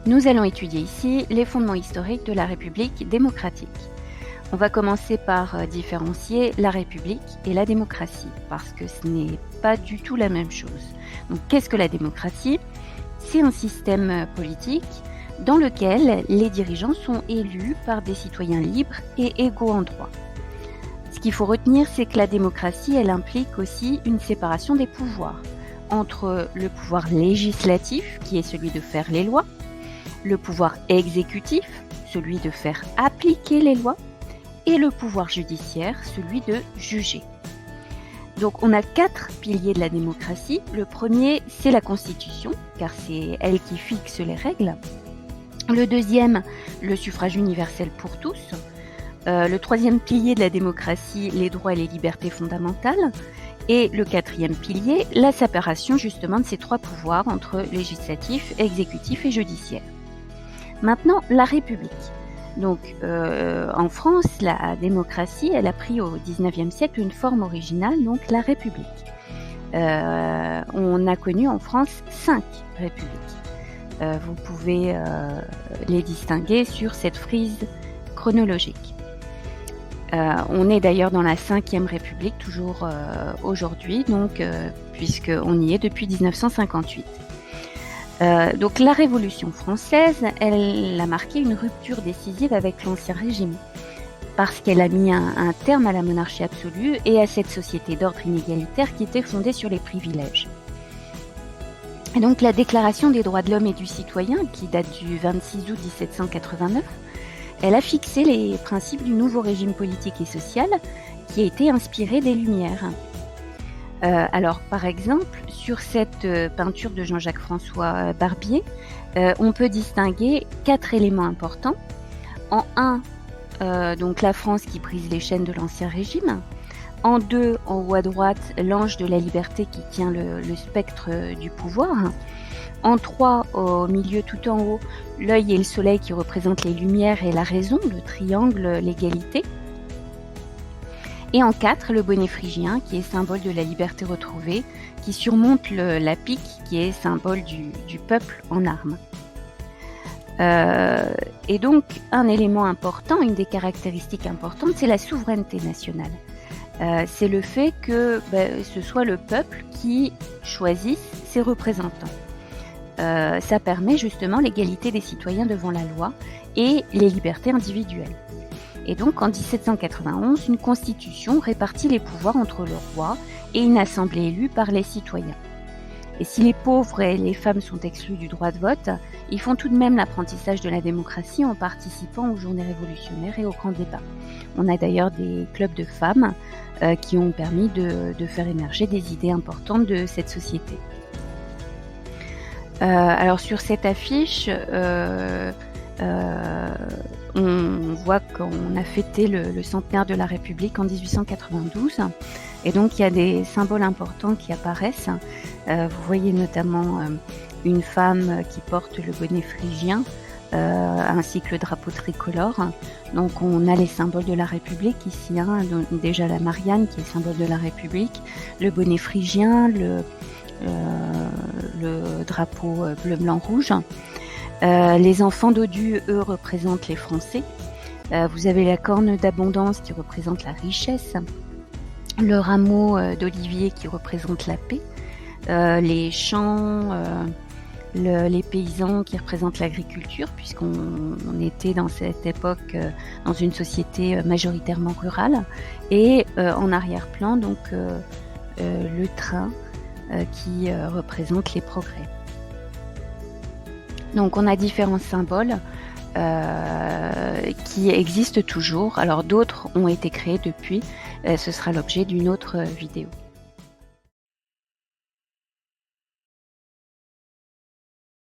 Nous allons étudier ici les fondements historiques de la République démocratique. On va commencer par différencier la République et la démocratie, parce que ce n'est pas du tout la même chose. Donc, qu'est-ce que la démocratie ? C'est un système politique dans lequel les dirigeants sont élus par des citoyens libres et égaux en droit. Ce qu'il faut retenir, c'est que la démocratie, elle implique aussi une séparation des pouvoirs entre le pouvoir législatif, qui est celui de faire les lois, le pouvoir exécutif, celui de faire appliquer les lois, et le pouvoir judiciaire, celui de juger. Donc on a 4 piliers de la démocratie. Le premier, c'est la Constitution, car c'est elle qui fixe les règles. Le deuxième, le suffrage universel pour tous. Le troisième pilier de la démocratie, les droits et les libertés fondamentales. Et le quatrième pilier, la séparation justement de ces 3 pouvoirs entre législatif, exécutif et judiciaire. Maintenant, la République. Donc, en France, la démocratie, elle a pris au XIXe siècle une forme originale, donc la République. On a connu en France 5 républiques. Vous pouvez les distinguer sur cette frise chronologique. On est d'ailleurs dans la 5e République, toujours aujourd'hui, donc, puisqu'on y est depuis 1958. Donc la Révolution française, elle a marqué une rupture décisive avec l'Ancien Régime, parce qu'elle a mis un terme à la monarchie absolue et à cette société d'ordre inégalitaire qui était fondée sur les privilèges. Et donc la Déclaration des droits de l'homme et du citoyen, qui date du 26 août 1789, elle a fixé les principes du nouveau régime politique et social qui a été inspiré des Lumières. Alors, par exemple, sur cette peinture de Jean-Jacques François Barbier, on peut distinguer 4 éléments importants. En 1, donc la France qui brise les chaînes de l'Ancien Régime. En 2, en haut à droite, l'ange de la liberté qui tient le spectre du pouvoir. En 3, au milieu tout en haut, l'œil et le soleil qui représentent les lumières et la raison, le triangle, l'égalité. Et en 4, le bonnet phrygien, qui est symbole de la liberté retrouvée, qui surmonte la pique, qui est symbole du peuple en armes. Et donc, un élément important, une des caractéristiques importantes, c'est la souveraineté nationale. C'est le fait que ce soit le peuple qui choisisse ses représentants. Ça permet justement l'égalité des citoyens devant la loi et les libertés individuelles. Et donc, en 1791, une constitution répartit les pouvoirs entre le roi et une assemblée élue par les citoyens. Et si les pauvres et les femmes sont exclus du droit de vote, ils font tout de même l'apprentissage de la démocratie en participant aux journées révolutionnaires et aux grands débats. On a d'ailleurs des clubs de femmes qui ont permis de faire émerger des idées importantes de cette société. Alors sur cette affiche, on voit qu'on a fêté le centenaire de la République en 1892 et donc il y a des symboles importants qui apparaissent. Vous voyez notamment une femme qui porte le bonnet phrygien ainsi que le drapeau tricolore. Donc on a les symboles de la République ici, donc déjà la Marianne qui est symbole de la République, le bonnet phrygien, le drapeau bleu, blanc, rouge. Les enfants dodus, eux, représentent les Français. Vous avez la corne d'abondance qui représente la richesse, le rameau d'olivier qui représente la paix, les champs, les paysans qui représentent l'agriculture, puisqu'on était dans cette époque dans une société majoritairement rurale, et en arrière-plan, donc le train qui représente les progrès. Donc on a différents symboles qui existent toujours. Alors d'autres ont été créés depuis. Ce sera l'objet d'une autre vidéo.